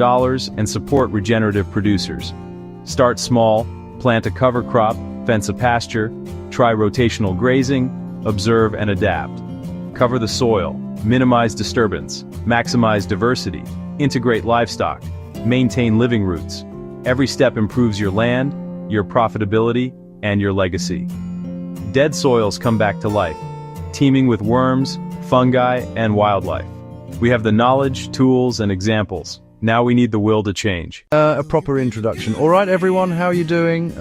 dollars and support regenerative producers. Start small, plant a cover crop, fence a pasture, try rotational grazing, observe and adapt. Cover the soil, minimize disturbance, maximize diversity, integrate livestock, maintain living routes. Every step improves your land, your profitability, and your legacy. Dead soils come back to life, teeming with worms, fungi, and wildlife. We have the knowledge, tools, and examples. Now we need the will to change. A proper introduction. All right, everyone, how are you doing?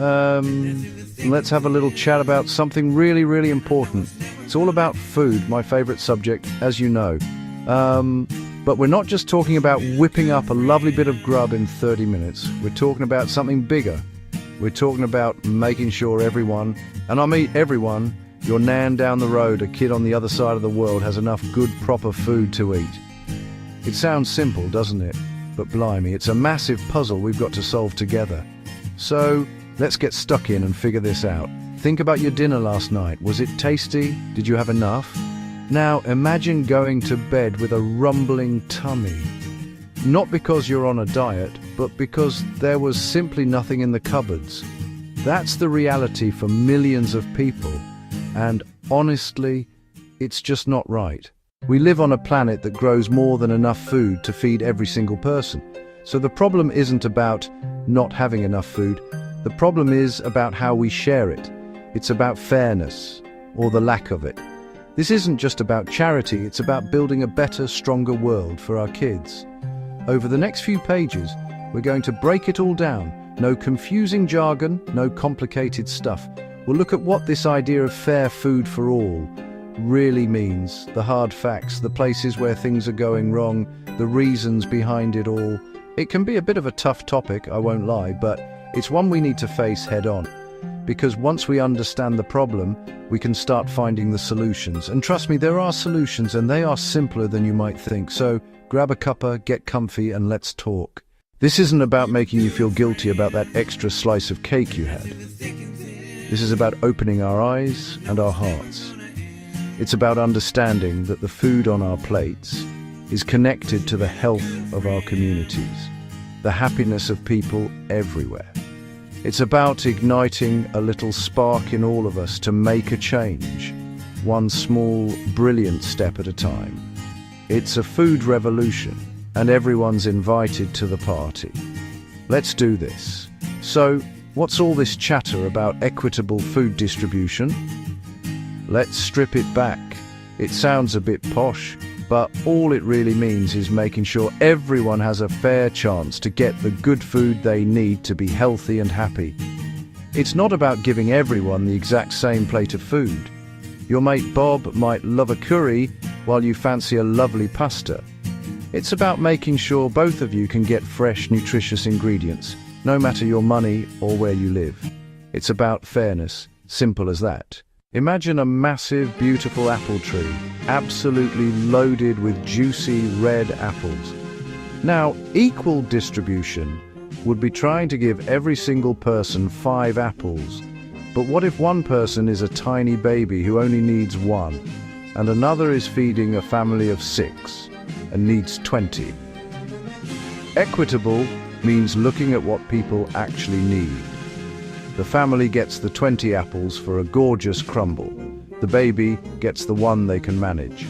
Let's have a little chat about something really, really important. It's all about food, my favorite subject, as you know. But we're not just talking about whipping up a lovely bit of grub in 30 minutes. We're talking about something bigger. We're talking about making sure everyone, and I mean everyone, your nan down the road, a kid on the other side of the world, has enough good, proper food to eat. It sounds simple, doesn't it? But blimey, it's a massive puzzle we've got to solve together. So, let's get stuck in and figure this out. Think about your dinner last night. Was it tasty? Did you have enough? Now, imagine going to bed with a rumbling tummy. Not because you're on a diet, but because there was simply nothing in the cupboards. That's the reality for millions of people. And honestly, it's just not right. We live on a planet that grows more than enough food to feed every single person. So the problem isn't about not having enough food. The problem is about how we share it. It's about fairness, or the lack of it. This isn't just about charity, it's about building a better, stronger world for our kids. Over the next few pages, we're going to break it all down. No confusing jargon, no complicated stuff. We'll look at what this idea of fair food for all really means, the hard facts, the places where things are going wrong, the reasons behind it all. It can be a bit of a tough topic, I won't lie, but it's one we need to face head on. Because once we understand the problem, we can start finding the solutions. And trust me, there are solutions, and they are simpler than you might think. So grab a cuppa, get comfy, and let's talk. This isn't about making you feel guilty about that extra slice of cake you had. This is about opening our eyes and our hearts. It's about understanding that the food on our plates is connected to the health of our communities, the happiness of people everywhere. It's about igniting a little spark in all of us to make a change, one small, brilliant step at a time. It's a food revolution, and everyone's invited to the party. Let's do this. So, what's all this chatter about equitable food distribution? Let's strip it back. It sounds a bit posh, but all it really means is making sure everyone has a fair chance to get the good food they need to be healthy and happy. It's not about giving everyone the exact same plate of food. Your mate Bob might love a curry while you fancy a lovely pasta. It's about making sure both of you can get fresh, nutritious ingredients, no matter your money or where you live. It's about fairness, simple as that. Imagine a massive, beautiful apple tree, absolutely loaded with juicy red apples. Now, equal distribution would be trying to give every single person 5 apples. But what if one person is a tiny baby who only needs 1, and another is feeding a family of 6 and needs 20? Equitable means looking at what people actually need. The family gets the 20 apples for a gorgeous crumble. The baby gets the 1 they can manage.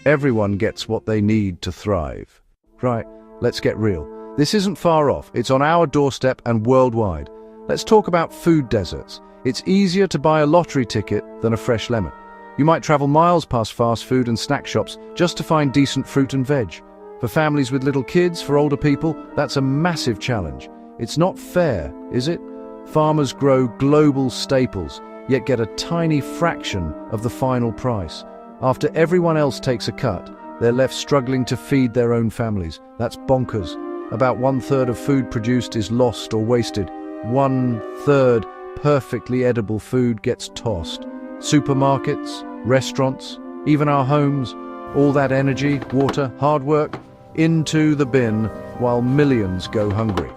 Everyone gets what they need to thrive. Right, let's get real. This isn't far off. It's on our doorstep and worldwide. Let's talk about food deserts. It's easier to buy a lottery ticket than a fresh lemon. You might travel miles past fast food and snack shops just to find decent fruit and veg. For families with little kids, for older people, that's a massive challenge. It's not fair, is it? Farmers grow global staples, yet get a tiny fraction of the final price. After everyone else takes a cut, they're left struggling to feed their own families. That's bonkers. About 1/3 of food produced is lost or wasted. 1/3 perfectly edible food gets tossed. Supermarkets, restaurants, even our homes, all that energy, water, hard work, into the bin while millions go hungry.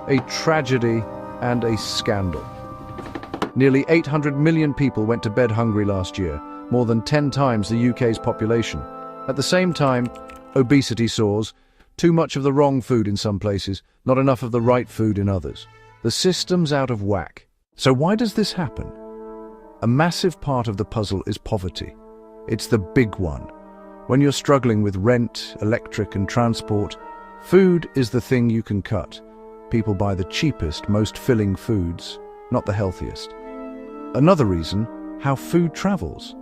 A tragedy and a scandal. Nearly 800 million people went to bed hungry last year, more than 10 times the UK's population. At the same time, obesity soars. Too much of the wrong food in some places, not enough of the right food in others. The system's out of whack. So why does this happen? A massive part of the puzzle is poverty. It's the big one. When you're struggling with rent, electric, and transport, food is the thing you can cut. People buy the cheapest, most filling foods, not the healthiest. Another reason, how food travels.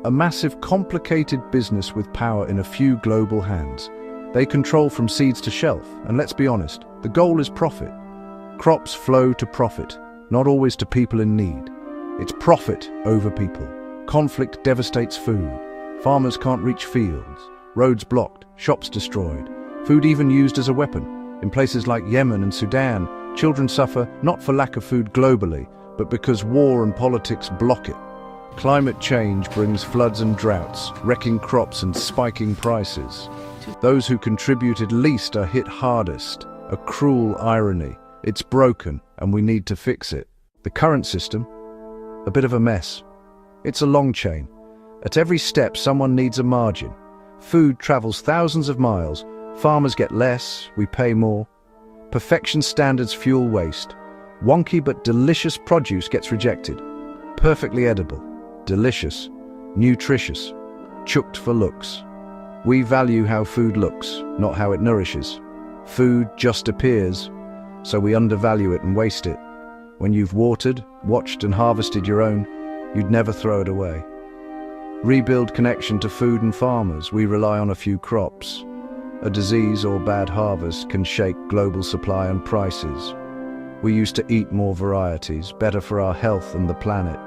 A massive, complicated business with power in a few global hands. They control from seeds to shelf, and let's be honest, the goal is profit. Crops flow to profit, not always to people in need. It's profit over people. Conflict devastates food. Farmers can't reach fields. Roads blocked, shops destroyed. Food even used as a weapon. In places like Yemen and Sudan, children suffer not for lack of food globally, but because war and politics block it. Climate change brings floods and droughts, wrecking crops and spiking prices. Those who contributed least are hit hardest. A cruel irony. It's broken, and we need to fix it. The current system? A bit of a mess. It's a long chain. At every step, someone needs a margin. Food travels thousands of miles. Farmers get less, we pay more. Perfection standards fuel waste. Wonky but delicious produce gets rejected. Perfectly edible, delicious, nutritious, chucked for looks. We value how food looks, not how it nourishes. Food just appears, so we undervalue it and waste it. When you've watered, watched and harvested your own, you'd never throw it away. Rebuild connection to food and farmers. We rely on a few crops. A disease or bad harvest can shake global supply and prices. We used to eat more varieties, better for our health and the planet.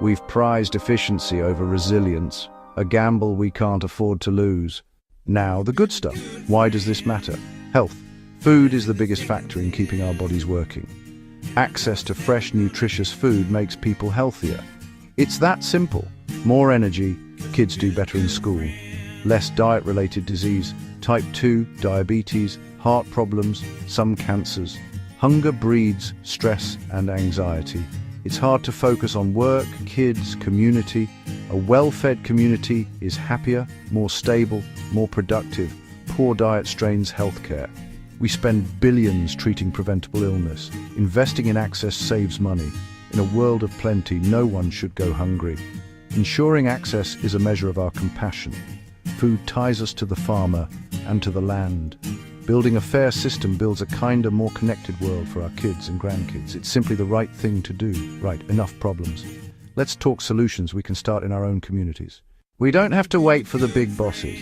We've prized efficiency over resilience, a gamble we can't afford to lose. Now, the good stuff. Why does this matter? Health. Food is the biggest factor in keeping our bodies working. Access to fresh, nutritious food makes people healthier. It's that simple. More energy, kids do better in school. Less diet-related disease, type 2, diabetes, heart problems, some cancers. Hunger breeds stress and anxiety. It's hard to focus on work, kids, community. A well-fed community is happier, more stable, more productive. Poor diet strains healthcare. We spend billions treating preventable illness. Investing in access saves money. In a world of plenty, no one should go hungry. Ensuring access is a measure of our compassion. Food ties us to the farmer and to the land. Building a fair system builds a kinder, more connected world for our kids and grandkids. It's simply the right thing to do. Right, enough problems. Let's talk solutions we can start in our own communities. We don't have to wait for the big bosses.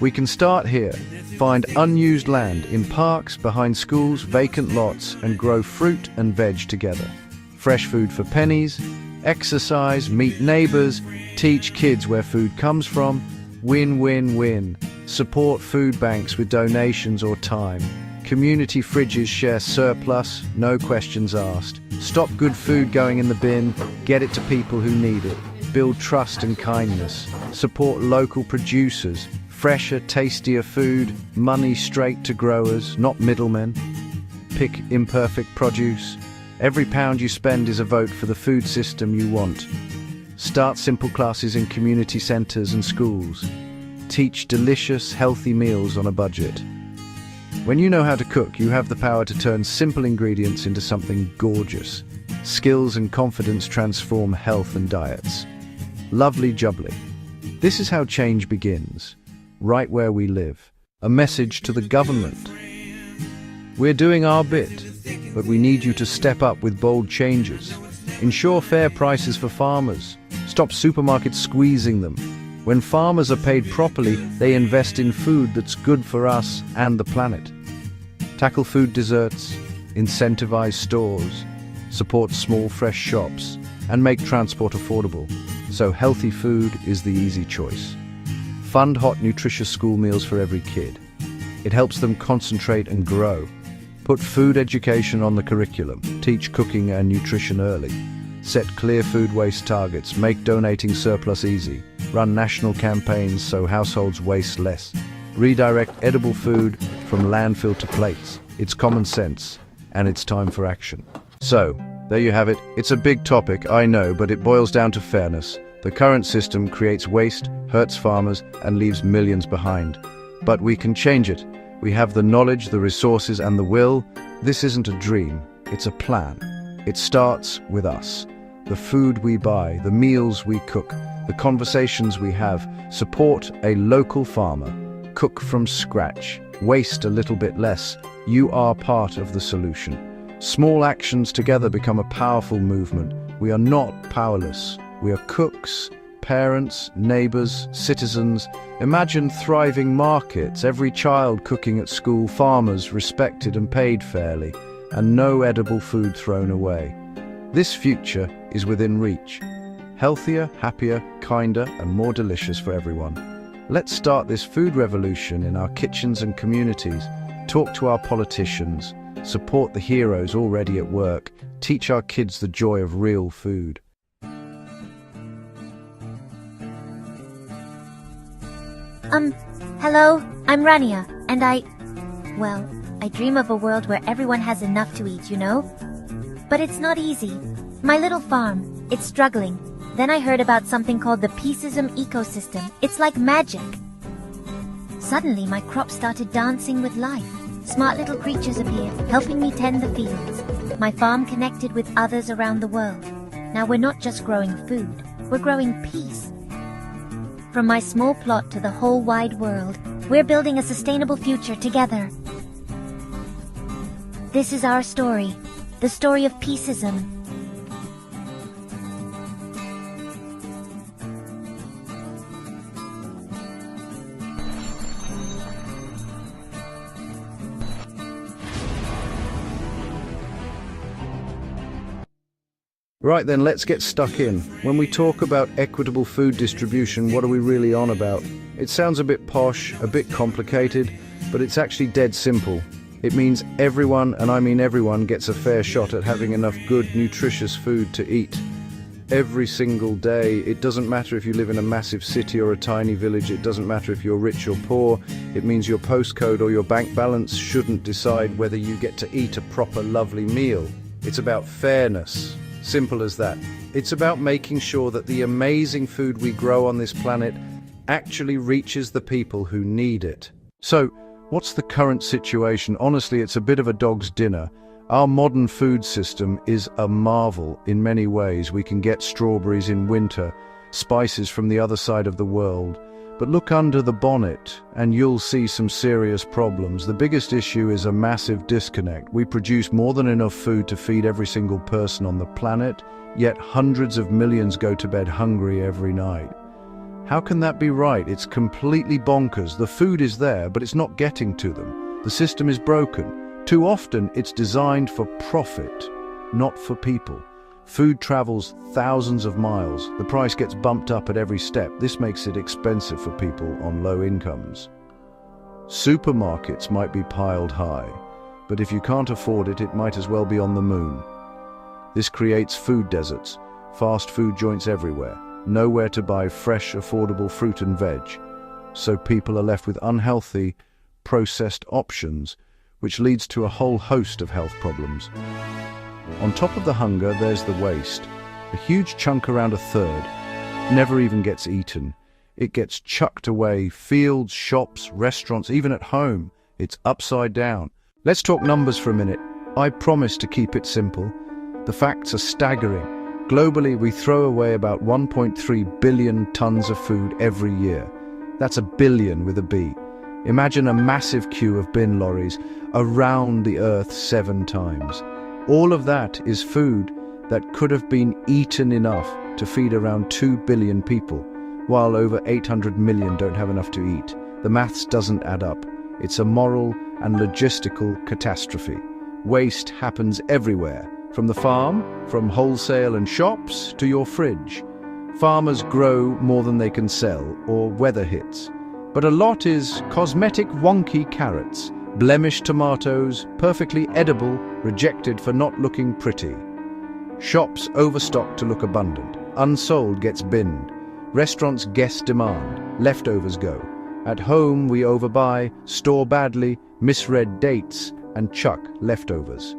We can start here. Find unused land in parks, behind schools, vacant lots, and grow fruit and veg together. Fresh food for pennies, exercise, meet neighbors, teach kids where food comes from. Win-win-win. Support food banks with donations or time. Community fridges share surplus, no questions asked. Stop good food going in the bin, get it to people who need it. Build trust and kindness. Support local producers. Fresher, tastier food, money straight to growers, not middlemen. Pick imperfect produce. Every pound you spend is a vote for the food system you want. Start simple classes in community centres and schools. Teach delicious, healthy meals on a budget. When you know how to cook, you have the power to turn simple ingredients into something gorgeous. Skills and confidence transform health and diets. Lovely jubbly. This is how change begins, right where we live. A message to the government. We're doing our bit, but we need you to step up with bold changes. Ensure fair prices for farmers. Stop supermarkets squeezing them. When farmers are paid properly, they invest in food that's good for us and the planet. Tackle food deserts, incentivize stores, support small fresh shops, and make transport affordable, so healthy food is the easy choice. Fund hot, nutritious school meals for every kid. It helps them concentrate and grow. Put food education on the curriculum. Teach cooking and nutrition early. Set clear food waste targets. Make donating surplus easy. Run national campaigns so households waste less. Redirect edible food from landfill to plates. It's common sense, and it's time for action. So, there you have it. It's a big topic, I know, but it boils down to fairness. The current system creates waste, hurts farmers, and leaves millions behind. But we can change it. We have the knowledge, the resources, and the will. This isn't a dream, it's a plan. It starts with us. The food we buy, the meals we cook, the conversations we have. Support a local farmer. Cook from scratch. Waste a little bit less. You are part of the solution. Small actions together become a powerful movement. We are not powerless. We are cooks, parents, neighbors, citizens. Imagine thriving markets, every child cooking at school, farmers respected and paid fairly, and no edible food thrown away. This future is within reach. Healthier, happier, kinder, and more delicious for everyone. Let's start this food revolution in our kitchens and communities. Talk to our politicians. Support the heroes already at work. Teach our kids the joy of real food. Hello, I'm Rania, and I dream of a world where everyone has enough to eat, you know? But it's not easy. My little farm, it's struggling. Then I heard about something called the Peaceism Ecosystem. It's like magic. Suddenly, my crops started dancing with life. Smart little creatures appeared, helping me tend the fields. My farm connected with others around the world. Now we're not just growing food, we're growing peace. From my small plot to the whole wide world, we're building a sustainable future together. This is our story, the story of Peaceism. Right then, let's get stuck in. When we talk about equitable food distribution, what are we really on about? It sounds a bit posh, a bit complicated, but it's actually dead simple. It means everyone, and I mean everyone, gets a fair shot at having enough good, nutritious food to eat. Every single day. It doesn't matter if you live in a massive city or a tiny village. It doesn't matter if you're rich or poor. It means your postcode or your bank balance shouldn't decide whether you get to eat a proper, lovely meal. It's about fairness. Simple as that. It's about making sure that the amazing food we grow on this planet actually reaches the people who need it. So, what's the current situation? Honestly, it's a bit of a dog's dinner. Our modern food system is a marvel in many ways. We can get strawberries in winter, spices from the other side of the world. But look under the bonnet and you'll see some serious problems. The biggest issue is a massive disconnect. We produce more than enough food to feed every single person on the planet, yet hundreds of millions go to bed hungry every night. How can that be right? It's completely bonkers. The food is there, but it's not getting to them. The system is broken. Too often, it's designed for profit, not for people. Food travels thousands of miles. The price gets bumped up at every step. This makes it expensive for people on low incomes. Supermarkets might be piled high, but if you can't afford it, it might as well be on the moon. This creates food deserts, fast food joints everywhere, nowhere to buy fresh, affordable fruit and veg. So people are left with unhealthy, processed options, which leads to a whole host of health problems. On top of the hunger, there's the waste. A huge chunk, around a third, never even gets eaten. It gets chucked away, fields, shops, restaurants, even at home. It's upside down. Let's talk numbers for a minute. I promise to keep it simple. The facts are staggering. Globally, we throw away about 1.3 billion tons of food every year. That's a billion with a B. Imagine a massive queue of bin lorries around the earth 7 times. All of that is food that could have been eaten enough to feed around 2 billion people, while over 800 million don't have enough to eat. The maths doesn't add up. It's a moral and logistical catastrophe. Waste happens everywhere, from the farm, from wholesale and shops, to your fridge. Farmers grow more than they can sell, or weather hits. But a lot is cosmetic wonky carrots, blemished tomatoes, perfectly edible, rejected for not looking pretty. Shops overstock to look abundant. Unsold gets binned. Restaurants guess demand. Leftovers go. At home we overbuy, store badly, misread dates, and chuck leftovers.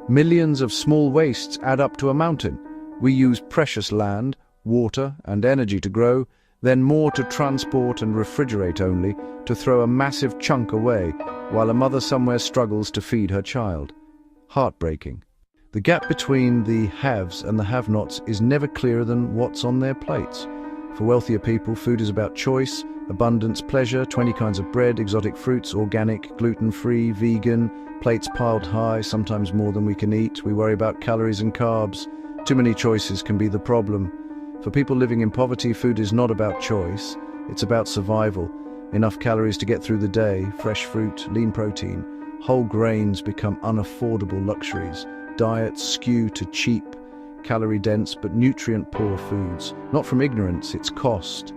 Millions of small wastes add up to a mountain. We use precious land, water, and energy to grow. then more to transport and refrigerate only to throw a massive chunk away, while a mother somewhere struggles to feed her child. Heartbreaking. The gap between the haves and the have-nots is never clearer than what's on their plates. For wealthier people, food is about choice, abundance, pleasure, 20 kinds of bread, exotic fruits, organic, gluten-free, vegan, plates piled high, sometimes more than we can eat. We worry about calories and carbs. Too many choices can be the problem. For people living in poverty, food is not about choice, it's about survival. Enough calories to get through the day, fresh fruit, lean protein. Whole grains become unaffordable luxuries. Diets skew to cheap, calorie-dense but nutrient-poor foods. Not from ignorance, it's cost.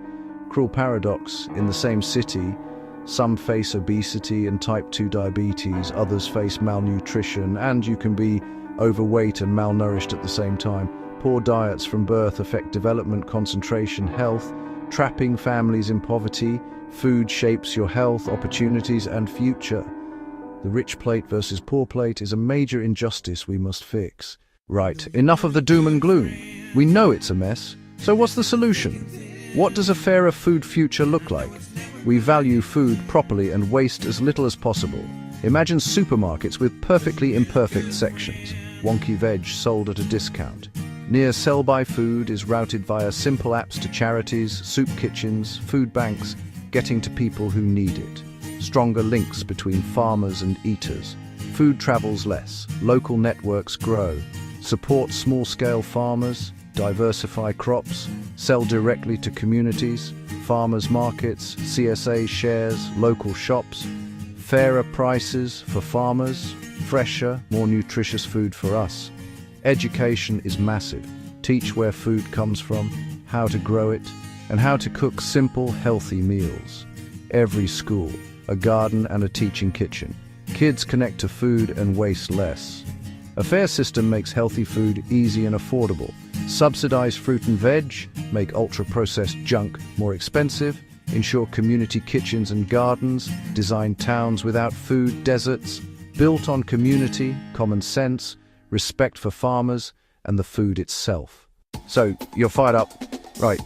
Cruel paradox, in the same city, some face obesity and type 2 diabetes, others face malnutrition, and you can be overweight and malnourished at the same time. Poor diets from birth affect development, concentration, health, trapping families in poverty. Food shapes your health, opportunities, and future. The rich plate versus poor plate is a major injustice we must fix. Right, enough of the doom and gloom. We know it's a mess, so what's the solution? What does a fairer food future look like? We value food properly and waste as little as possible. Imagine supermarkets with perfectly imperfect sections. Wonky veg sold at a discount. Near sell-by food is routed via simple apps to charities, soup kitchens, food banks, getting to people who need it. Stronger links between farmers and eaters. Food travels less, local networks grow. Support small-scale farmers, diversify crops, sell directly to communities, farmers markets, CSA shares, local shops, fairer prices for farmers, fresher, more nutritious food for us. Education is massive. Teach where food comes from, how to grow it, and how to cook simple, healthy meals. Every school, a garden and a teaching kitchen. Kids connect to food and waste less. A fair system makes healthy food easy and affordable. Subsidize fruit and veg, make ultra-processed junk more expensive, ensure community kitchens and gardens, design towns without food deserts, built on community, common sense, respect for farmers, and the food itself. So, you're fired up? Right.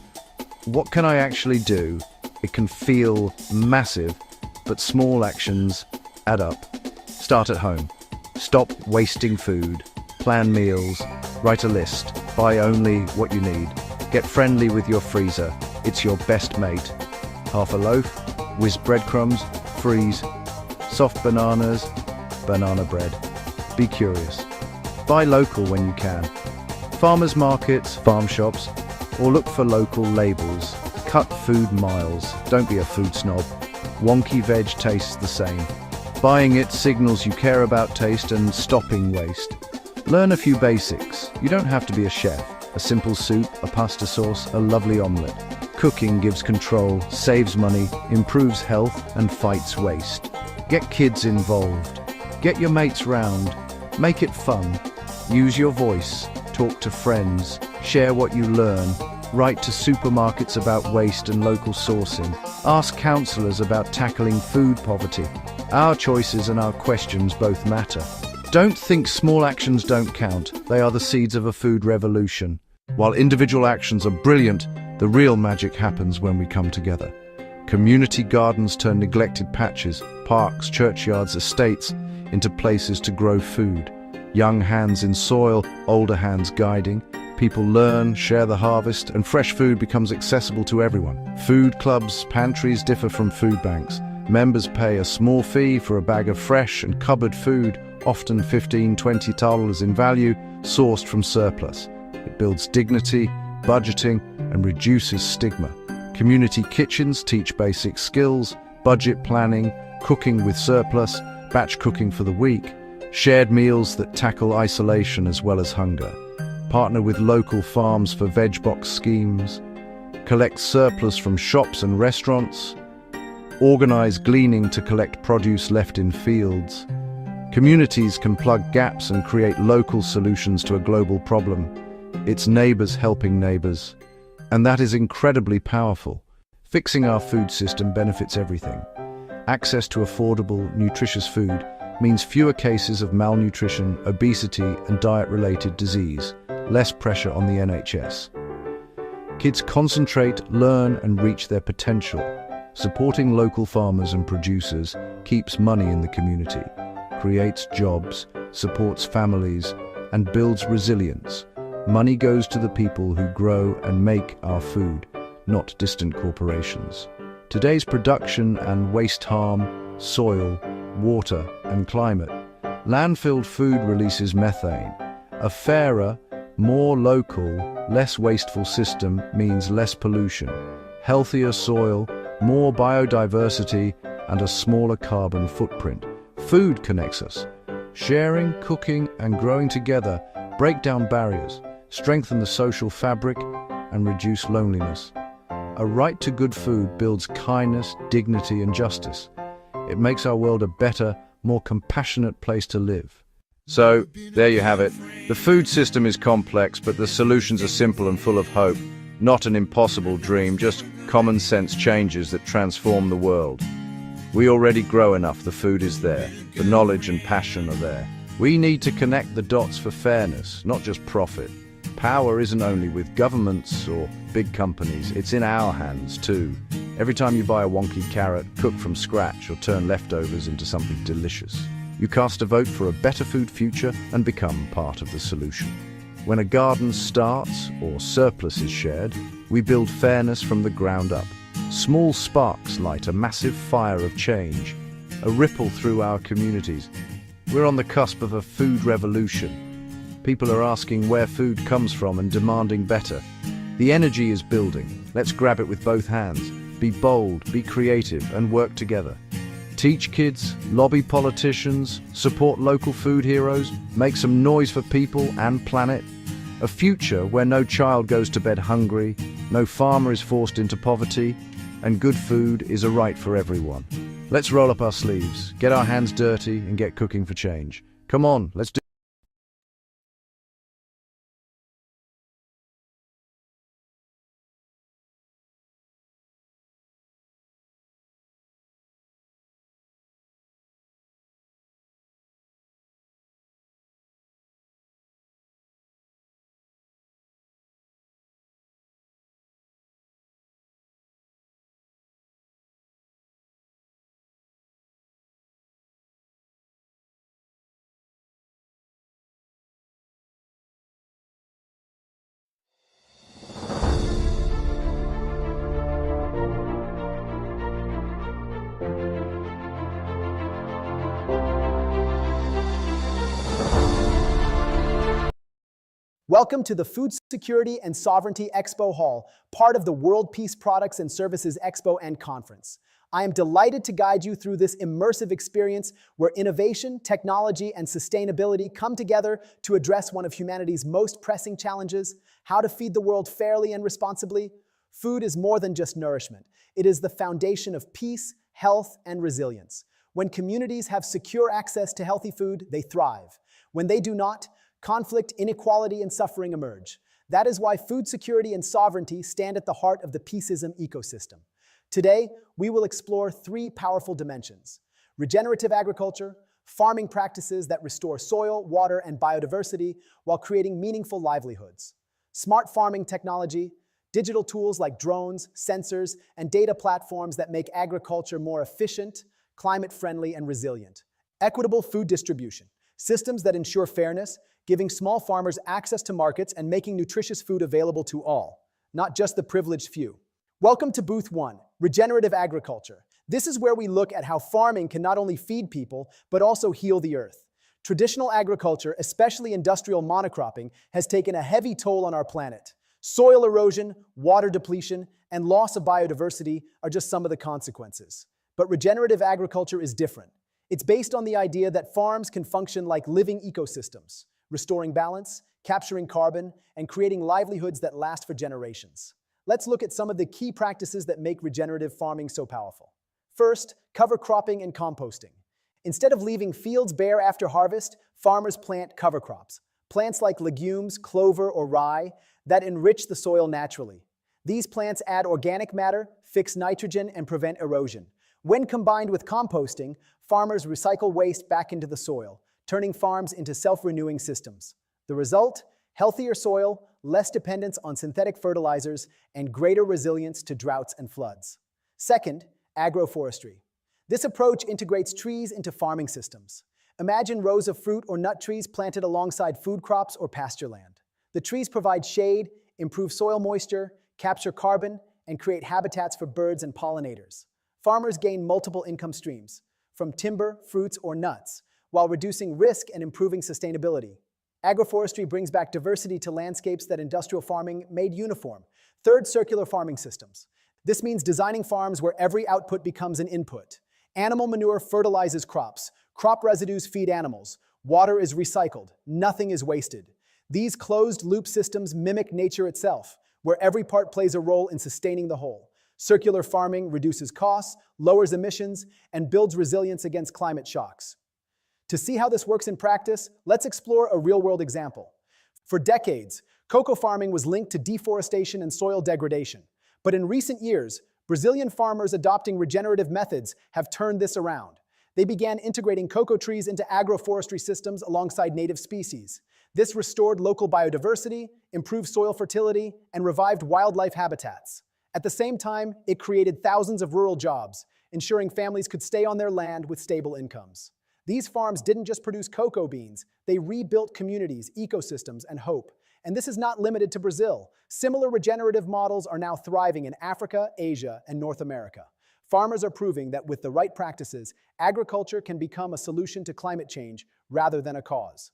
What can I actually do? It can feel massive, but small actions add up. Start at home. Stop wasting food. Plan meals. Write a list. Buy only what you need. Get friendly with your freezer. It's your best mate. Half a loaf, whiz breadcrumbs, freeze. Soft bananas, banana bread. Be curious. Buy local when you can. Farmers markets, farm shops, or look for local labels. Cut food miles. Don't be a food snob. Wonky veg tastes the same. Buying it signals you care about taste and stopping waste. Learn a few basics. You don't have to be a chef. A simple soup, a pasta sauce, a lovely omelette. Cooking gives control, saves money, improves health, and fights waste. Get kids involved. Get your mates round. Make it fun. Use your voice. Talk to friends. Share what you learn. Write to supermarkets about waste and local sourcing. Ask counsellors about tackling food poverty. Our choices and our questions both matter. Don't think small actions don't count. They are the seeds of a food revolution. While individual actions are brilliant, the real magic happens when we come together. Community gardens turn neglected patches, parks, churchyards, estates into places to grow food. Young hands in soil, older hands guiding. People learn, share the harvest, and fresh food becomes accessible to everyone. Food clubs, pantries differ from food banks. Members pay a small fee for a bag of fresh and cupboard food, often $15–20 in value, sourced from surplus. It builds dignity, budgeting, and reduces stigma. Community kitchens teach basic skills, budget planning, cooking with surplus, batch cooking for the week, shared meals that tackle isolation as well as hunger. Partner with local farms for veg box schemes, collect surplus from shops and restaurants, organize gleaning to collect produce left in fields. Communities can plug gaps and create local solutions to a global problem. It's neighbors helping neighbors, and that is incredibly powerful. Fixing our food system benefits everything. Access to affordable, nutritious food means fewer cases of malnutrition, obesity, and diet-related disease. Less pressure on the NHS. Kids concentrate, learn, and reach their potential. Supporting local farmers and producers keeps money in the community, creates jobs, supports families, and builds resilience. Money goes to the people who grow and make our food, not distant corporations. Today's production and waste harm soil, water, and climate. Landfilled food releases methane. A fairer, more local, less wasteful system means less pollution, healthier soil, more biodiversity, and a smaller carbon footprint. Food connects us. Sharing, cooking, and growing together break down barriers, strengthen the social fabric, and reduce loneliness. A right to good food builds kindness, dignity, and justice. It makes our world a better, more compassionate place to live. So, there you have it. The food system is complex, but the solutions are simple and full of hope. Not an impossible dream, just common sense changes that transform the world. We already grow enough, the food is there. The knowledge and passion are there. We need to connect the dots for fairness, not just profit. Power isn't only with governments or big companies, it's in our hands too. Every time you buy a wonky carrot, cook from scratch, or turn leftovers into something delicious, you cast a vote for a better food future and become part of the solution. When a garden starts or surplus is shared, we build fairness from the ground up. Small sparks light a massive fire of change, a ripple through our communities. We're on the cusp of a food revolution. People are asking where food comes from and demanding better. The energy is building. Let's grab it with both hands. Be bold, be creative, and work together. Teach kids, lobby politicians, support local food heroes, make some noise for people and planet. A future where no child goes to bed hungry, no farmer is forced into poverty, and good food is a right for everyone. Let's roll up our sleeves, get our hands dirty, and get cooking for change. Come on, let's do it. Welcome to the Food Security and Sovereignty Expo Hall, part of the World Peace Products and Services Expo and Conference. I am delighted to guide you through this immersive experience where innovation, technology, and sustainability come together to address one of humanity's most pressing challenges: how to feed the world fairly and responsibly. Food is more than just nourishment. It is the foundation of peace, health, and resilience. When communities have secure access to healthy food, they thrive. When they do not, conflict, inequality, and suffering emerge. That is why food security and sovereignty stand at the heart of the Peaceism ecosystem. Today, we will explore three powerful dimensions: regenerative agriculture, farming practices that restore soil, water, and biodiversity while creating meaningful livelihoods; smart farming technology, digital tools like drones, sensors, and data platforms that make agriculture more efficient, climate-friendly, and resilient; equitable food distribution, systems that ensure fairness, giving small farmers access to markets and making nutritious food available to all, not just the privileged few. Welcome to Booth 1, Regenerative Agriculture. This is where we look at how farming can not only feed people, but also heal the earth. Traditional agriculture, especially industrial monocropping, has taken a heavy toll on our planet. Soil erosion, water depletion, and loss of biodiversity are just some of the consequences. But regenerative agriculture is different. It's based on the idea that farms can function like living ecosystems, restoring balance, capturing carbon, and creating livelihoods that last for generations. Let's look at some of the key practices that make regenerative farming so powerful. First, cover cropping and composting. Instead of leaving fields bare after harvest, farmers plant cover crops, plants like legumes, clover, or rye that enrich the soil naturally. These plants add organic matter, fix nitrogen, and prevent erosion. When combined with composting, farmers recycle waste back into the soil, turning farms into self-renewing systems. The result? Healthier soil, less dependence on synthetic fertilizers, and greater resilience to droughts and floods. Second, agroforestry. This approach integrates trees into farming systems. Imagine rows of fruit or nut trees planted alongside food crops or pasture land. The trees provide shade, improve soil moisture, capture carbon, and create habitats for birds and pollinators. Farmers gain multiple income streams, from timber, fruits, or nuts, while reducing risk and improving sustainability. Agroforestry brings back diversity to landscapes that industrial farming made uniform. Third, circular farming systems. This means designing farms where every output becomes an input. Animal manure fertilizes crops. Crop residues feed animals. Water is recycled. Nothing is wasted. These closed-loop systems mimic nature itself, where every part plays a role in sustaining the whole. Circular farming reduces costs, lowers emissions, and builds resilience against climate shocks. To see how this works in practice, let's explore a real-world example. For decades, cocoa farming was linked to deforestation and soil degradation. But in recent years, Brazilian farmers adopting regenerative methods have turned this around. They began integrating cocoa trees into agroforestry systems alongside native species. This restored local biodiversity, improved soil fertility, and revived wildlife habitats. At the same time, it created thousands of rural jobs, ensuring families could stay on their land with stable incomes. These farms didn't just produce cocoa beans, they rebuilt communities, ecosystems, and hope. And this is not limited to Brazil. Similar regenerative models are now thriving in Africa, Asia, and North America. Farmers are proving that with the right practices, agriculture can become a solution to climate change rather than a cause.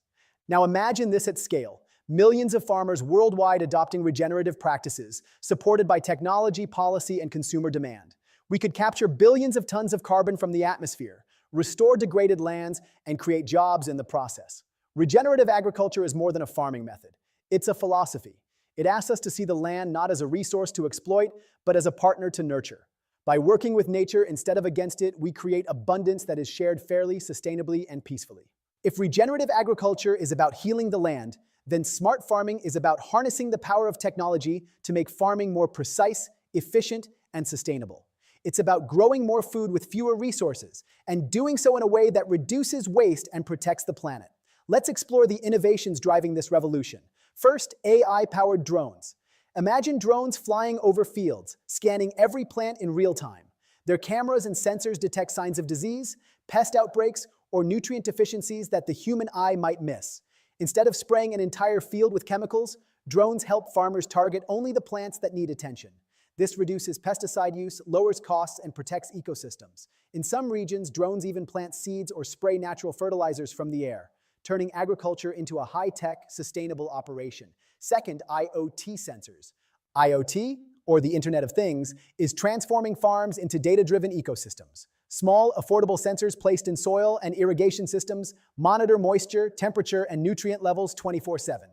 Now imagine this at scale. Millions of farmers worldwide adopting regenerative practices, supported by technology, policy, and consumer demand. We could capture billions of tons of carbon from the atmosphere, restore degraded lands, and create jobs in the process. Regenerative agriculture is more than a farming method. It's a philosophy. It asks us to see the land not as a resource to exploit, but as a partner to nurture. By working with nature instead of against it, we create abundance that is shared fairly, sustainably, and peacefully. If regenerative agriculture is about healing the land, then smart farming is about harnessing the power of technology to make farming more precise, efficient, and sustainable. It's about growing more food with fewer resources, and doing so in a way that reduces waste and protects the planet. Let's explore the innovations driving this revolution. First, AI-powered drones. Imagine drones flying over fields, scanning every plant in real time. Their cameras and sensors detect signs of disease, pest outbreaks, or nutrient deficiencies that the human eye might miss. Instead of spraying an entire field with chemicals, drones help farmers target only the plants that need attention. This reduces pesticide use, lowers costs, and protects ecosystems. In some regions, drones even plant seeds or spray natural fertilizers from the air, turning agriculture into a high-tech, sustainable operation. Second, IoT sensors. IoT, or the Internet of Things, is transforming farms into data-driven ecosystems. Small, affordable sensors placed in soil and irrigation systems monitor moisture, temperature, and nutrient levels 24/7.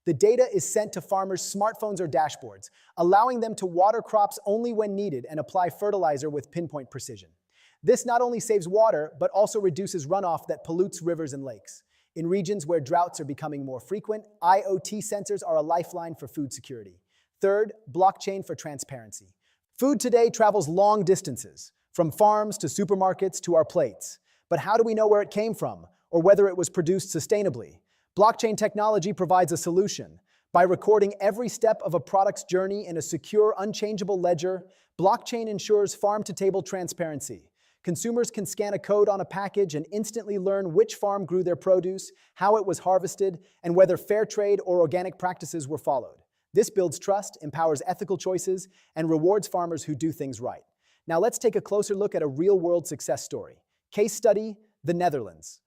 The data is sent to farmers' smartphones or dashboards, allowing them to water crops only when needed and apply fertilizer with pinpoint precision. This not only saves water, but also reduces runoff that pollutes rivers and lakes. In regions where droughts are becoming more frequent, IoT sensors are a lifeline for food security. Third, blockchain for transparency. Food today travels long distances, from farms to supermarkets to our plates. But how do we know where it came from, or whether it was produced sustainably? Blockchain technology provides a solution. By recording every step of a product's journey in a secure, unchangeable ledger, blockchain ensures farm-to-table transparency. Consumers can scan a code on a package and instantly learn which farm grew their produce, how it was harvested, and whether fair trade or organic practices were followed. This builds trust, empowers ethical choices, and rewards farmers who do things right. Now let's take a closer look at a real-world success story. Case study, the Netherlands.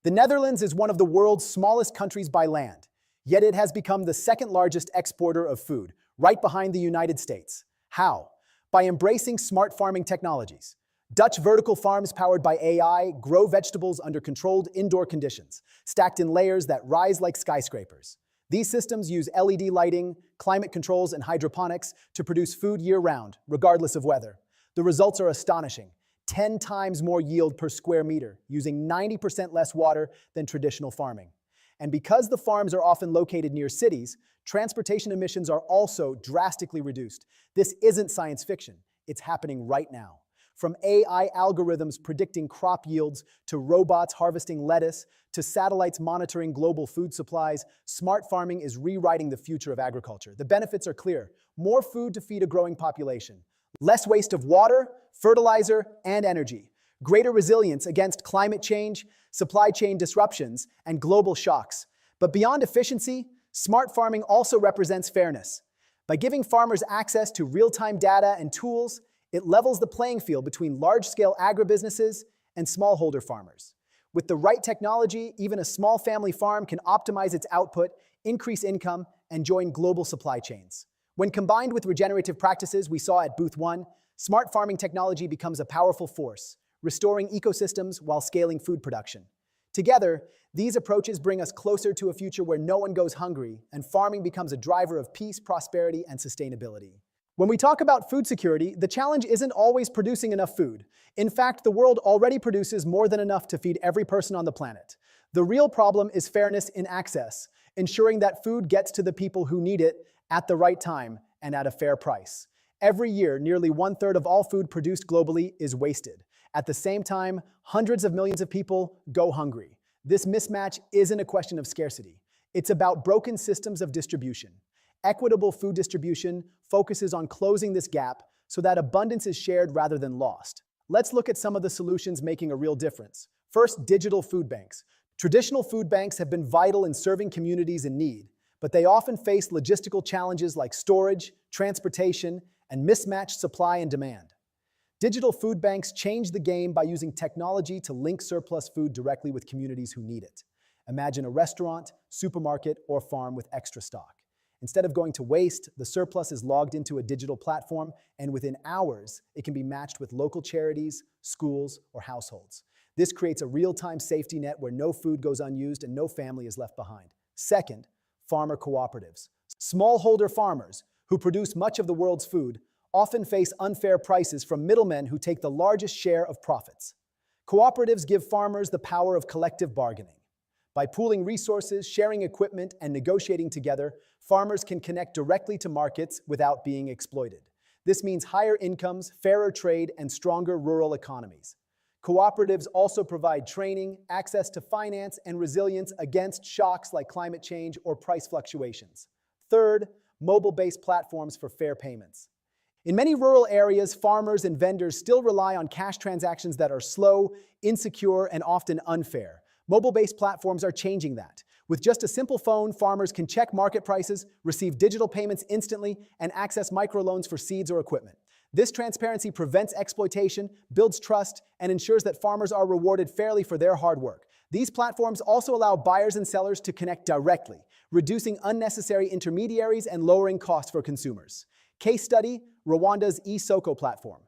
The Netherlands is one of the world's smallest countries by land, yet it has become the second largest exporter of food, right behind the United States. How? By embracing smart farming technologies. Dutch vertical farms powered by AI grow vegetables under controlled indoor conditions, stacked in layers that rise like skyscrapers. These systems use LED lighting, climate controls, and hydroponics to produce food year-round, regardless of weather. The results are astonishing. 10 times more yield per square meter, using 90% less water than traditional farming. And because the farms are often located near cities, transportation emissions are also drastically reduced. This isn't science fiction. It's happening right now. From AI algorithms predicting crop yields, to robots harvesting lettuce, to satellites monitoring global food supplies, smart farming is rewriting the future of agriculture. The benefits are clear: more food to feed a growing population, less waste of water, fertilizer, and energy, greater resilience against climate change, supply chain disruptions, and global shocks. But beyond efficiency, smart farming also represents fairness. By giving farmers access to real-time data and tools, it levels the playing field between large-scale agribusinesses and smallholder farmers. With the right technology, even a small family farm can optimize its output, increase income, and join global supply chains. When combined with regenerative practices we saw at Booth 1, smart farming technology becomes a powerful force, restoring ecosystems while scaling food production. Together, these approaches bring us closer to a future where no one goes hungry and farming becomes a driver of peace, prosperity, and sustainability. When we talk about food security, the challenge isn't always producing enough food. In fact, the world already produces more than enough to feed every person on the planet. The real problem is fairness in access, ensuring that food gets to the people who need it at the right time and at a fair price. Every year, nearly 1/3 of all food produced globally is wasted. At the same time, hundreds of millions of people go hungry. This mismatch isn't a question of scarcity. It's about broken systems of distribution. Equitable food distribution focuses on closing this gap so that abundance is shared rather than lost. Let's look at some of the solutions making a real difference. First, digital food banks. Traditional food banks have been vital in serving communities in need, but they often face logistical challenges like storage, transportation, and mismatched supply and demand. Digital food banks change the game by using technology to link surplus food directly with communities who need it. Imagine a restaurant, supermarket, or farm with extra stock. Instead of going to waste, the surplus is logged into a digital platform, and within hours, it can be matched with local charities, schools, or households. This creates a real-time safety net where no food goes unused and no family is left behind. Second, farmer cooperatives. Smallholder farmers, who produce much of the world's food, often face unfair prices from middlemen who take the largest share of profits. Cooperatives give farmers the power of collective bargaining. By pooling resources, sharing equipment, and negotiating together, farmers can connect directly to markets without being exploited. This means higher incomes, fairer trade, and stronger rural economies. Cooperatives also provide training, access to finance, and resilience against shocks like climate change or price fluctuations. Third, mobile-based platforms for fair payments. In many rural areas, farmers and vendors still rely on cash transactions that are slow, insecure, and often unfair. Mobile-based platforms are changing that. With just a simple phone, farmers can check market prices, receive digital payments instantly, and access microloans for seeds or equipment. This transparency prevents exploitation, builds trust, and ensures that farmers are rewarded fairly for their hard work. These platforms also allow buyers and sellers to connect directly, reducing unnecessary intermediaries and lowering costs for consumers. Case study, Rwanda's eSoko platform.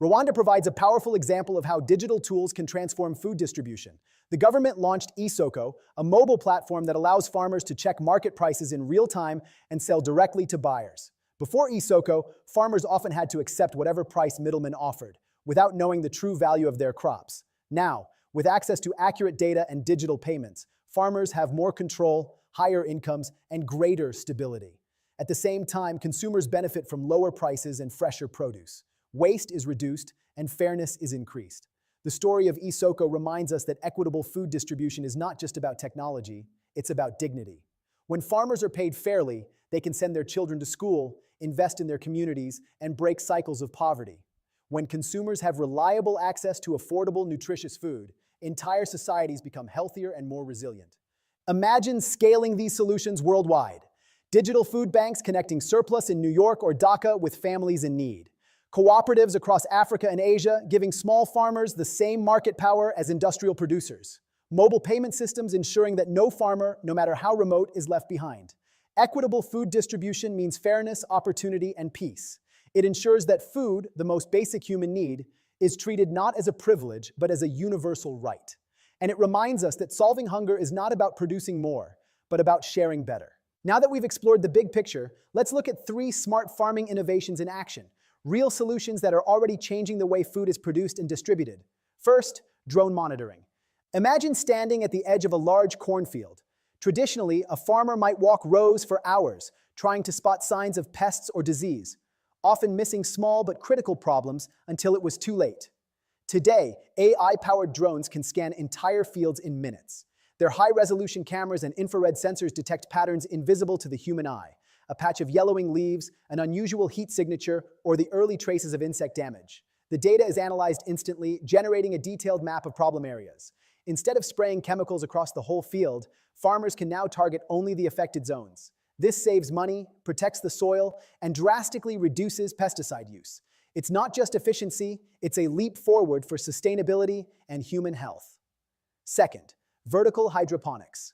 Rwanda provides a powerful example of how digital tools can transform food distribution. The government launched eSoko, a mobile platform that allows farmers to check market prices in real time and sell directly to buyers. Before eSoko, farmers often had to accept whatever price middlemen offered, without knowing the true value of their crops. Now, with access to accurate data and digital payments, farmers have more control, higher incomes, and greater stability. At the same time, consumers benefit from lower prices and fresher produce. Waste is reduced, and fairness is increased. The story of eSoko reminds us that equitable food distribution is not just about technology, it's about dignity. When farmers are paid fairly, they can send their children to school, invest in their communities, and break cycles of poverty. When consumers have reliable access to affordable, nutritious food, entire societies become healthier and more resilient. Imagine scaling these solutions worldwide. Digital food banks connecting surplus in New York or Dhaka with families in need. Cooperatives across Africa and Asia giving small farmers the same market power as industrial producers. Mobile payment systems ensuring that no farmer, no matter how remote, is left behind. Equitable food distribution means fairness, opportunity, and peace. It ensures that food, the most basic human need, is treated not as a privilege, but as a universal right. And it reminds us that solving hunger is not about producing more, but about sharing better. Now that we've explored the big picture, let's look at 3 smart farming innovations in action. Real solutions that are already changing the way food is produced and distributed. First, drone monitoring. Imagine standing at the edge of a large cornfield. Traditionally, a farmer might walk rows for hours, trying to spot signs of pests or disease, often missing small but critical problems until it was too late. Today, AI-powered drones can scan entire fields in minutes. Their high-resolution cameras and infrared sensors detect patterns invisible to the human eye, a patch of yellowing leaves, an unusual heat signature, or the early traces of insect damage. The data is analyzed instantly, generating a detailed map of problem areas. Instead of spraying chemicals across the whole field, farmers can now target only the affected zones. This saves money, protects the soil, and drastically reduces pesticide use. It's not just efficiency, it's a leap forward for sustainability and human health. Second, vertical hydroponics.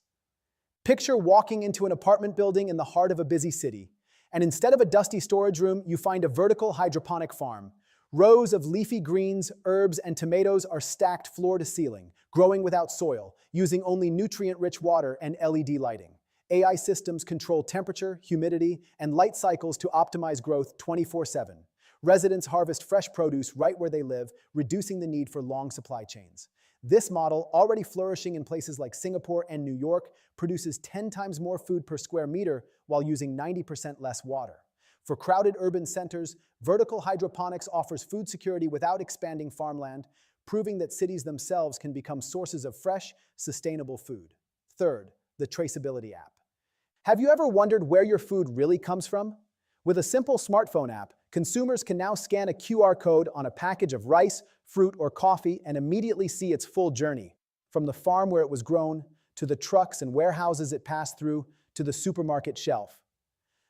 Picture walking into an apartment building in the heart of a busy city, and instead of a dusty storage room, you find a vertical hydroponic farm. Rows of leafy greens, herbs, and tomatoes are stacked floor to ceiling, growing without soil, using only nutrient-rich water and LED lighting. AI systems control temperature, humidity, and light cycles to optimize growth 24/7. Residents harvest fresh produce right where they live, reducing the need for long supply chains. This model, already flourishing in places like Singapore and New York, produces 10 times more food per square meter while using 90% less water. For crowded urban centers, vertical hydroponics offers food security without expanding farmland, proving that cities themselves can become sources of fresh, sustainable food. Third, the traceability app. Have you ever wondered where your food really comes from? With a simple smartphone app, consumers can now scan a QR code on a package of rice, fruit, or coffee and immediately see its full journey, from the farm where it was grown, to the trucks and warehouses it passed through, to the supermarket shelf.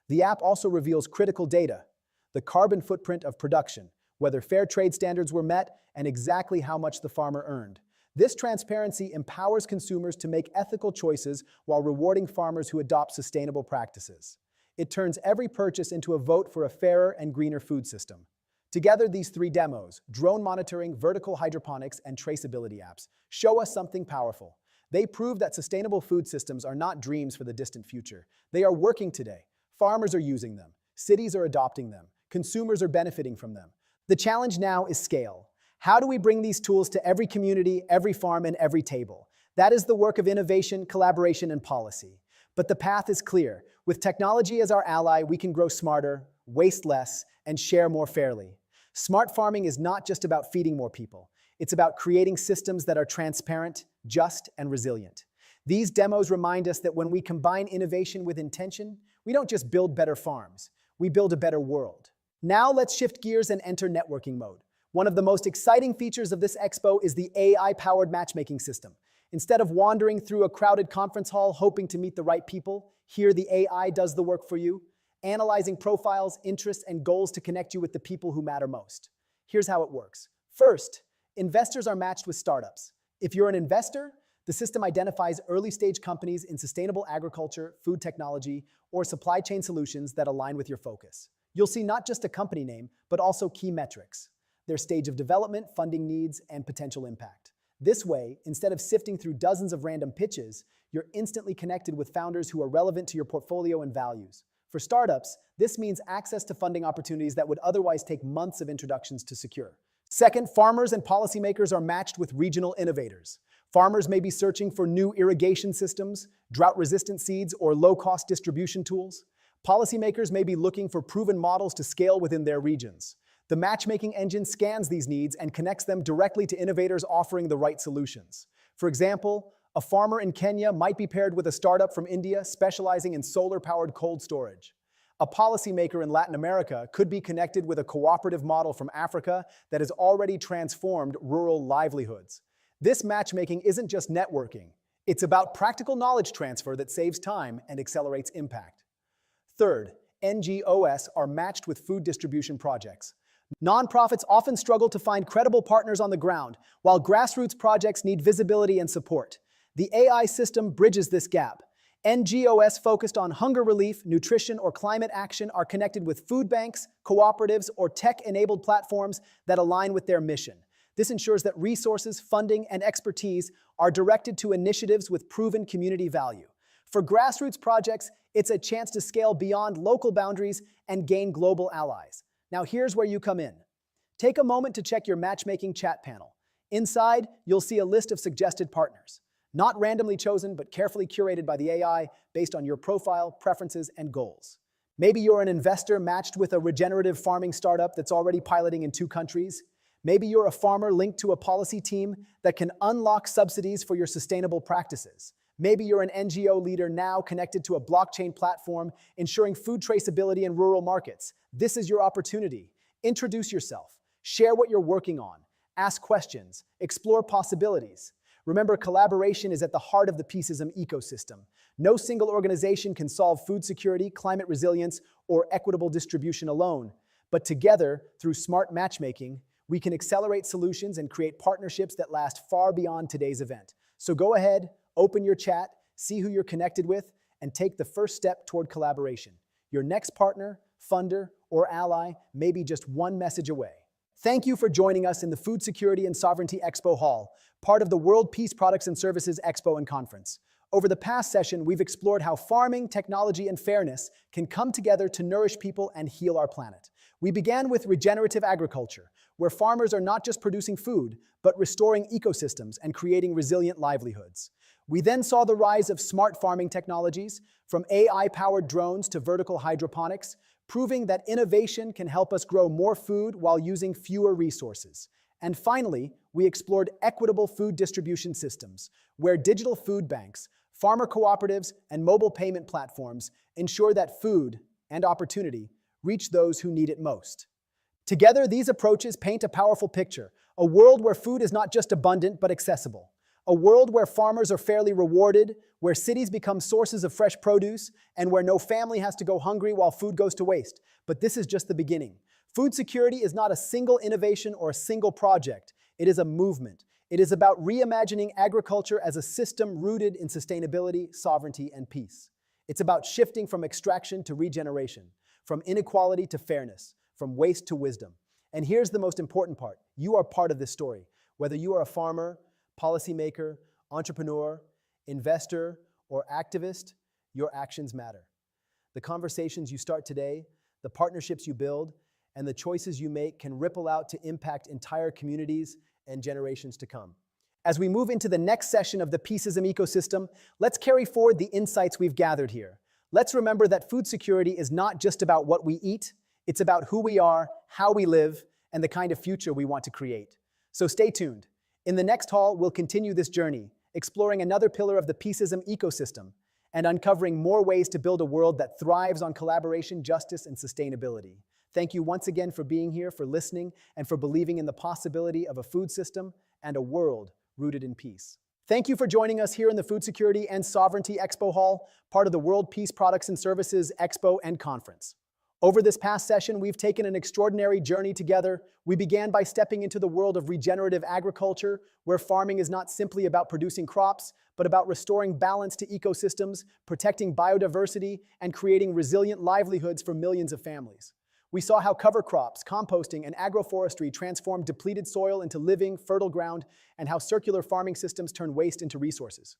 The app also reveals critical data, the carbon footprint of production, whether fair trade standards were met, and exactly how much the farmer earned. This transparency empowers consumers to make ethical choices while rewarding farmers who adopt sustainable practices. It turns every purchase into a vote for a fairer and greener food system. Together, these three demos, drone monitoring, vertical hydroponics, and traceability apps, show us something powerful. They prove that sustainable food systems are not dreams for the distant future. They are working today. Farmers are using them. Cities are adopting them. Consumers are benefiting from them. The challenge now is scale. How do we bring these tools to every community, every farm, and every table? That is the work of innovation, collaboration, and policy. But the path is clear. With technology as our ally, we can grow smarter, waste less, and share more fairly. Smart farming is not just about feeding more people. It's about creating systems that are transparent, just, and resilient. These demos remind us that when we combine innovation with intention, we don't just build better farms, we build a better world. Now let's shift gears and enter networking mode. One of the most exciting features of this expo is the AI-powered matchmaking system. Instead of wandering through a crowded conference hall hoping to meet the right people, here the AI does the work for you, analyzing profiles, interests, and goals to connect you with the people who matter most. Here's how it works. First, investors are matched with startups. If you're an investor, the system identifies early-stage companies in sustainable agriculture, food technology, or supply chain solutions that align with your focus. You'll see not just a company name, but also key metrics, their stage of development, funding needs, and potential impact. This way, instead of sifting through dozens of random pitches, you're instantly connected with founders who are relevant to your portfolio and values. For startups, this means access to funding opportunities that would otherwise take months of introductions to secure. Second, farmers and policymakers are matched with regional innovators. Farmers may be searching for new irrigation systems, drought-resistant seeds, or low-cost distribution tools. Policymakers may be looking for proven models to scale within their regions. The matchmaking engine scans these needs and connects them directly to innovators offering the right solutions. For example, a farmer in Kenya might be paired with a startup from India specializing in solar-powered cold storage. A policymaker in Latin America could be connected with a cooperative model from Africa that has already transformed rural livelihoods. This matchmaking isn't just networking. It's about practical knowledge transfer that saves time and accelerates impact. Third, NGOs are matched with food distribution projects. Nonprofits often struggle to find credible partners on the ground, while grassroots projects need visibility and support. The AI system bridges this gap. NGOs focused on hunger relief, nutrition, or climate action are connected with food banks, cooperatives, or tech-enabled platforms that align with their mission. This ensures that resources, funding, and expertise are directed to initiatives with proven community value. For grassroots projects, it's a chance to scale beyond local boundaries and gain global allies. Now here's where you come in. Take a moment to check your matchmaking chat panel. Inside, you'll see a list of suggested partners. Not randomly chosen, but carefully curated by the AI based on your profile, preferences, and goals. Maybe you're an investor matched with a regenerative farming startup that's already piloting in 2 countries. Maybe you're a farmer linked to a policy team that can unlock subsidies for your sustainable practices. Maybe you're an NGO leader now connected to a blockchain platform ensuring food traceability in rural markets. This is your opportunity. Introduce yourself. Share what you're working on. Ask questions. Explore possibilities. Remember, collaboration is at the heart of the Peaceism ecosystem. No single organization can solve food security, climate resilience, or equitable distribution alone. But together, through smart matchmaking, we can accelerate solutions and create partnerships that last far beyond today's event. So go ahead, open your chat, see who you're connected with, and take the first step toward collaboration. Your next partner, funder, or ally may be just one message away. Thank you for joining us in the Food Security and Sovereignty Expo Hall, part of the World Peace Products and Services Expo and Conference. Over the past session, we've explored how farming, technology, and fairness can come together to nourish people and heal our planet. We began with regenerative agriculture, where farmers are not just producing food, but restoring ecosystems and creating resilient livelihoods. We then saw the rise of smart farming technologies, from AI-powered drones to vertical hydroponics, proving that innovation can help us grow more food while using fewer resources. And finally, we explored equitable food distribution systems, where digital food banks, farmer cooperatives, and mobile payment platforms ensure that food and opportunity reach those who need it most. Together, these approaches paint a powerful picture, a world where food is not just abundant but accessible, a world where farmers are fairly rewarded, where cities become sources of fresh produce, and where no family has to go hungry while food goes to waste. But this is just the beginning. Food security is not a single innovation or a single project. It is a movement. It is about reimagining agriculture as a system rooted in sustainability, sovereignty, and peace. It's about shifting from extraction to regeneration, from inequality to fairness, from waste to wisdom. And here's the most important part. You are part of this story. Whether you are a farmer, policymaker, entrepreneur, investor, or activist, your actions matter. The conversations you start today, the partnerships you build, and the choices you make can ripple out to impact entire communities and generations to come. As we move into the next session of the Peaceism Ecosystem, let's carry forward the insights we've gathered here. Let's remember that food security is not just about what we eat, it's about who we are, how we live, and the kind of future we want to create. So stay tuned. In the next hall, we'll continue this journey, exploring another pillar of the Peaceism ecosystem and uncovering more ways to build a world that thrives on collaboration, justice, and sustainability. Thank you once again for being here, for listening, and for believing in the possibility of a food system and a world rooted in peace. Thank you for joining us here in the Food Security and Sovereignty Expo Hall, part of the World Peace Products and Services Expo and Conference. Over this past session, we've taken an extraordinary journey together. We began by stepping into the world of regenerative agriculture, where farming is not simply about producing crops, but about restoring balance to ecosystems, protecting biodiversity, and creating resilient livelihoods for millions of families. We saw how cover crops, composting, and agroforestry transform depleted soil into living, fertile ground, and how circular farming systems turn waste into resources.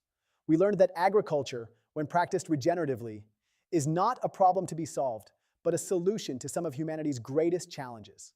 We learned that agriculture, when practiced regeneratively, is not a problem to be solved, but a solution to some of humanity's greatest challenges.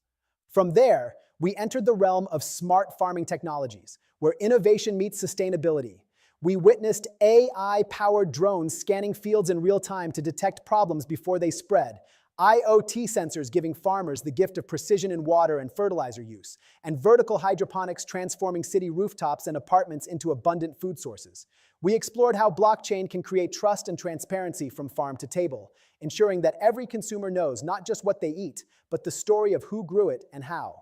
From there, we entered the realm of smart farming technologies, where innovation meets sustainability. We witnessed AI-powered drones scanning fields in real time to detect problems before they spread, IoT sensors giving farmers the gift of precision in water and fertilizer use, and vertical hydroponics transforming city rooftops and apartments into abundant food sources. We explored how blockchain can create trust and transparency from farm to table, ensuring that every consumer knows not just what they eat, but the story of who grew it and how.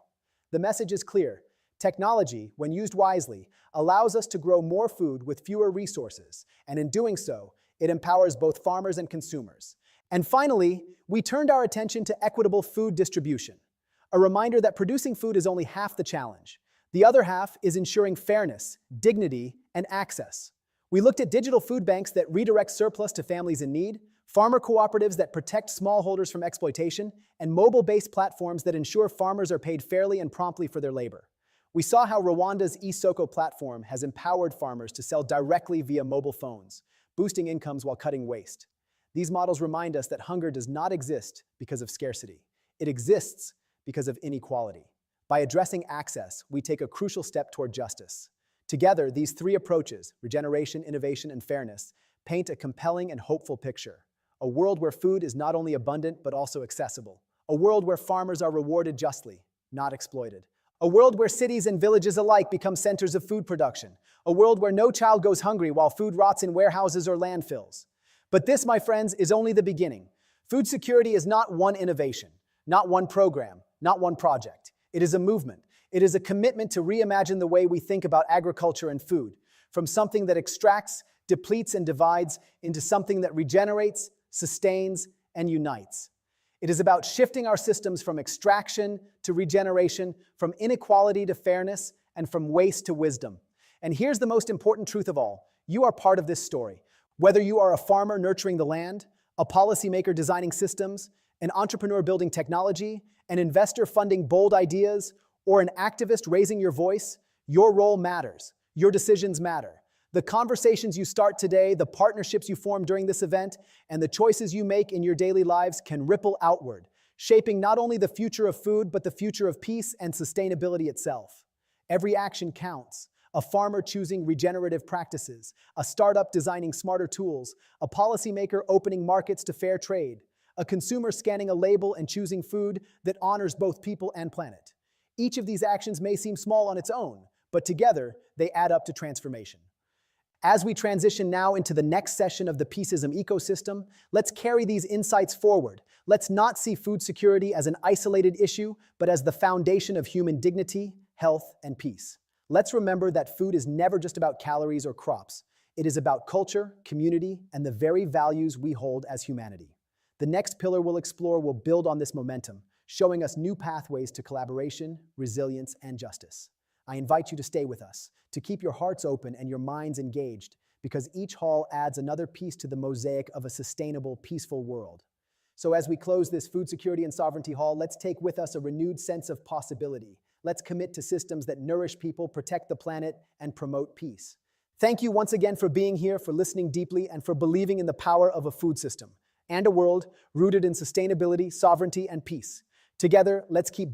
The message is clear. Technology, when used wisely, allows us to grow more food with fewer resources, and in doing so, it empowers both farmers and consumers. And finally, we turned our attention to equitable food distribution, a reminder that producing food is only half the challenge. The other half is ensuring fairness, dignity, and access. We looked at digital food banks that redirect surplus to families in need, farmer cooperatives that protect smallholders from exploitation, and mobile-based platforms that ensure farmers are paid fairly and promptly for their labor. We saw how Rwanda's eSoko platform has empowered farmers to sell directly via mobile phones, boosting incomes while cutting waste. These models remind us that hunger does not exist because of scarcity. It exists because of inequality. By addressing access, we take a crucial step toward justice. Together, these three approaches, regeneration, innovation, and fairness, paint a compelling and hopeful picture. A world where food is not only abundant, but also accessible. A world where farmers are rewarded justly, not exploited. A world where cities and villages alike become centers of food production. A world where no child goes hungry while food rots in warehouses or landfills. But this, my friends, is only the beginning. Food security is not one innovation, not one program, not one project. It is a movement. It is a commitment to reimagine the way we think about agriculture and food, from something that extracts, depletes, and divides into something that regenerates, sustains, and unites. It is about shifting our systems from extraction to regeneration, from inequality to fairness, and from waste to wisdom. And here's the most important truth of all. You are part of this story. Whether you are a farmer nurturing the land, a policymaker designing systems, an entrepreneur building technology, an investor funding bold ideas, or an activist raising your voice, your role matters. Your decisions matter. The conversations you start today, the partnerships you form during this event, and the choices you make in your daily lives can ripple outward, shaping not only the future of food, but the future of peace and sustainability itself. Every action counts. A farmer choosing regenerative practices, a startup designing smarter tools, a policymaker opening markets to fair trade, a consumer scanning a label and choosing food that honors both people and planet. Each of these actions may seem small on its own, but together they add up to transformation. As we transition now into the next session of the Peaceism Ecosystem, let's carry these insights forward. Let's not see food security as an isolated issue, but as the foundation of human dignity, health, and peace. Let's remember that food is never just about calories or crops. It is about culture, community, and the very values we hold as humanity. The next pillar we'll explore will build on this momentum, showing us new pathways to collaboration, resilience, and justice. I invite you to stay with us, to keep your hearts open and your minds engaged, because each hall adds another piece to the mosaic of a sustainable, peaceful world. So as we close this Food Security and Sovereignty Hall, let's take with us a renewed sense of possibility. Let's commit to systems that nourish people, protect the planet, and promote peace. Thank you once again for being here, for listening deeply, and for believing in the power of a food system and a world rooted in sustainability, sovereignty, and peace. Together, let's keep